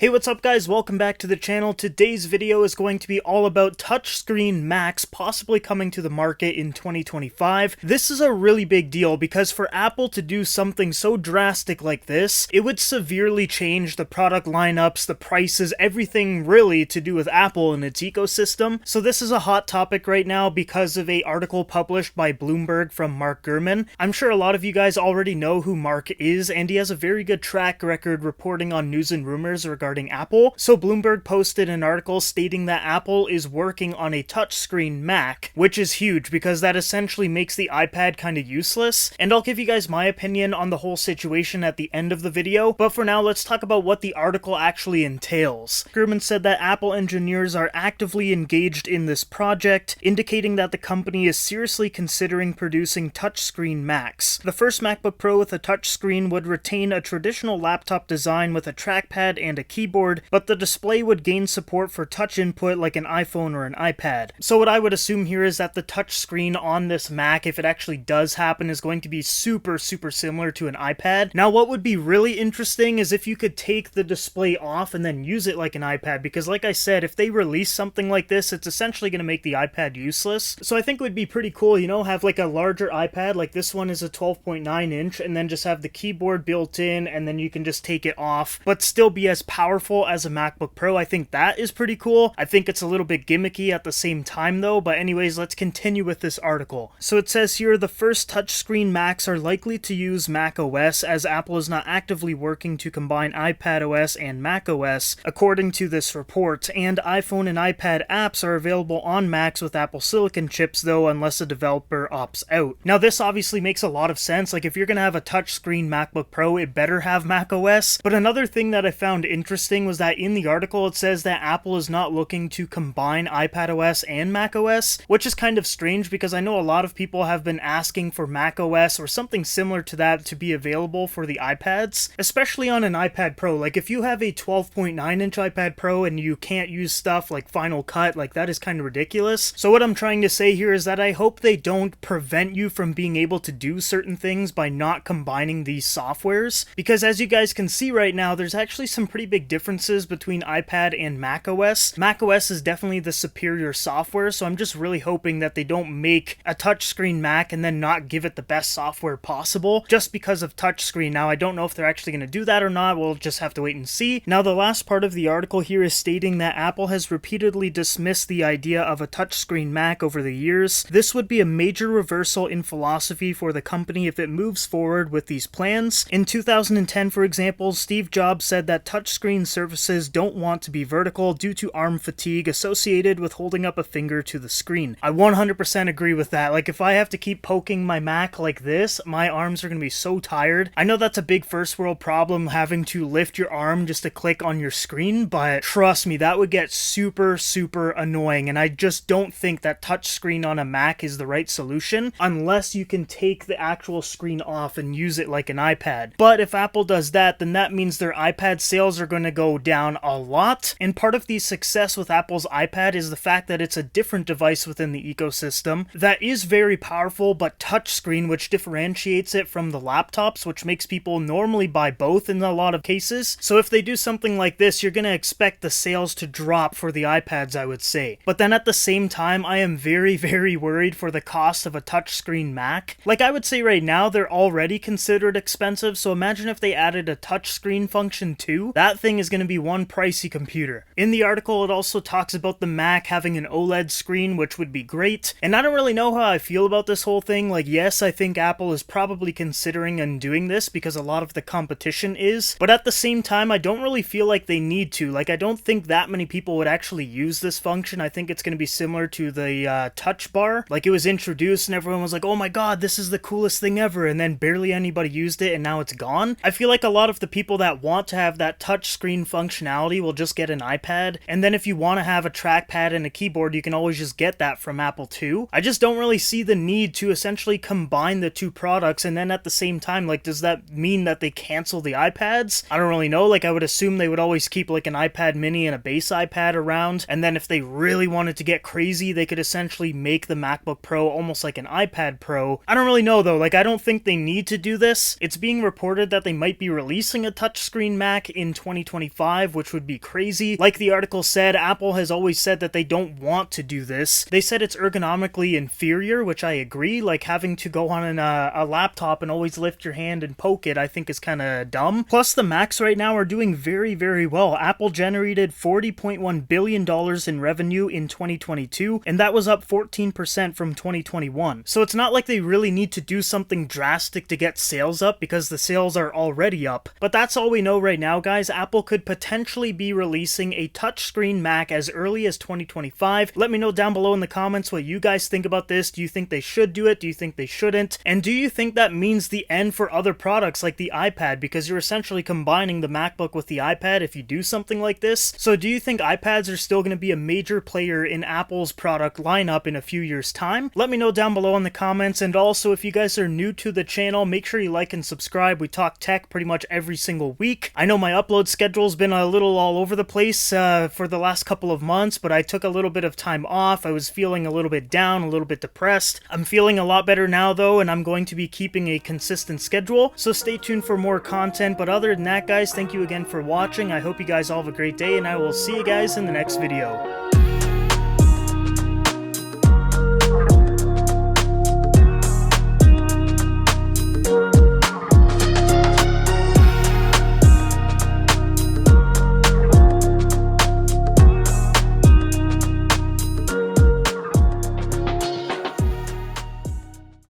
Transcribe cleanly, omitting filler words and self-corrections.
Hey, what's up guys? Welcome back to the channel. Today's video is going to be all about touchscreen Macs possibly coming to the market in 2025. This is a really big deal because for Apple to do something so drastic like this, it would severely change the product lineups, the prices, everything really to do with Apple and its ecosystem. So this is a hot topic right now because of an article published by Bloomberg from Mark Gurman. I'm sure a lot of you guys already know who Mark is, and he has a very good track record reporting on news and rumors regarding Apple. So Bloomberg posted an article stating that Apple is working on a touchscreen Mac, which is huge because that essentially makes the iPad kind of useless. And I'll give you guys my opinion on the whole situation at the end of the video, but for now let's talk about what the article actually entails. Gurman said that Apple engineers are actively engaged in this project, indicating that the company is seriously considering producing touchscreen Macs. The first MacBook Pro with a touchscreen would retain a traditional laptop design with a trackpad and a keyboard, but the display would gain support for touch input like an iPhone or an iPad. So what I would assume here is that the touch screen on this Mac, if it actually does happen, is going to be super similar to an iPad. Now what would be really interesting is if you could take the display off and then use it like an iPad, because like I said, if they release something like this, it's essentially going to make the iPad useless. So I think it would be pretty cool, you know, have like a larger iPad, like this one is a 12.9 inch, and then just have the keyboard built in, and then you can just take it off, but still be as powerful as a MacBook Pro. I think that is pretty cool. I think it's a little bit gimmicky at the same time though, but anyways, let's continue with this article. So it says here, the first touchscreen Macs are likely to use macOS as Apple is not actively working to combine iPadOS and macOS, according to this report, and iPhone and iPad apps are available on Macs with Apple Silicon chips though, unless a developer opts out. Now this obviously makes a lot of sense. Like if you're gonna have a touchscreen MacBook Pro, it better have macOS. But another thing that I found interesting was that in the article it says that Apple is not looking to combine iPadOS and macOS, which is kind of strange because I know a lot of people have been asking for macOS or something similar to that to be available for the iPads, especially on an iPad Pro. Like if you have a 12.9 inch iPad Pro and you can't use stuff like Final Cut, like that is kind of ridiculous. So what I'm trying to say here is that I hope they don't prevent you from being able to do certain things by not combining these softwares, because as you guys can see right now, there's actually some pretty big differences between iPad and macOS. macOS is definitely the superior software, so I'm just really hoping that they don't make a touchscreen Mac and then not give it the best software possible just because of touchscreen. Now I don't know if they're actually going to do that or not. We'll just have to wait and see. Now the last part of the article here is stating that Apple has repeatedly dismissed the idea of a touchscreen Mac over the years. This would be a major reversal in philosophy for the company if it moves forward with these plans. In 2010, for example, Steve Jobs said that touchscreen surfaces don't want to be vertical due to arm fatigue associated with holding up a finger to the screen. I 100% agree with that. Like if I have to keep poking my Mac like this, my arms are going to be so tired. I know that's a big first world problem, having to lift your arm just to click on your screen, but trust me, that would get super annoying, and I just don't think that touchscreen on a Mac is the right solution unless you can take the actual screen off and use it like an iPad. But if Apple does that, then that means their iPad sales are going to go down a lot, and part of the success with Apple's iPad is the fact that it's a different device within the ecosystem that is very powerful but touchscreen, which differentiates it from the laptops, which makes people normally buy both in a lot of cases. So if they do something like this, you're going to expect the sales to drop for the iPads, I would say. But then at the same time, I am very worried for the cost of a touchscreen Mac. Like I would say right now, they're already considered expensive, so imagine if they added a touchscreen function too. That thing is going to be one pricey computer. In the article, it also talks about the Mac having an OLED screen, which would be great. And I don't really know how I feel about this whole thing. Like, yes, I think Apple is probably considering undoing this because a lot of the competition is, but at the same time, I don't really feel like they need to. Like, I don't think that many people would actually use this function. I think it's going to be similar to the touch bar. Like, it was introduced and everyone was like, oh my god, this is the coolest thing ever, and then barely anybody used it and now it's gone. I feel like a lot of the people that want to have that touch screen functionality will just get an iPad, and then if you want to have a trackpad and a keyboard, you can always just get that from Apple too. I just don't really see the need to essentially combine the two products, and then at the same time, like, does that mean that they cancel the iPads? I don't really know. Like, I would assume they would always keep like an iPad mini and a base iPad around, and then if they really wanted to get crazy, they could essentially make the MacBook Pro almost like an iPad Pro. I don't really know though. Like, I don't think they need to do this. It's being reported that they might be releasing a touchscreen Mac in 2025, 2025, which would be crazy. Like the article said, Apple has always said that they don't want to do this. They said it's ergonomically inferior, which I agree. Like having to go on a laptop and always lift your hand and poke it, I think is kind of dumb. Plus, the Macs right now are doing very, very well. Apple generated $40.1 billion in revenue in 2022, and that was up 14% from 2021. So it's not like they really need to do something drastic to get sales up, because the sales are already up. But that's all we know right now, guys. Apple could potentially be releasing a touchscreen Mac as early as 2025. Let me know down below in the comments what you guys think about this. Do you think they should do it? Do you think they shouldn't? And do you think that means the end for other products like the iPad, because you're essentially combining the MacBook with the iPad if you do something like this? So do you think iPads are still going to be a major player in Apple's product lineup in a few years' time? Let me know down below in the comments. And also, if you guys are new to the channel, make sure you like and subscribe. We talk tech pretty much every single week. I know my upload schedule's been a little all over the place for the last couple of months, but I took a little bit of time off. I was feeling a little bit down, a little bit depressed. I'm feeling a lot better now though, and I'm going to be keeping a consistent schedule, so stay tuned for more content. But other than that, guys, thank you again for watching. I hope you guys all have a great day, and I will see you guys in the next video.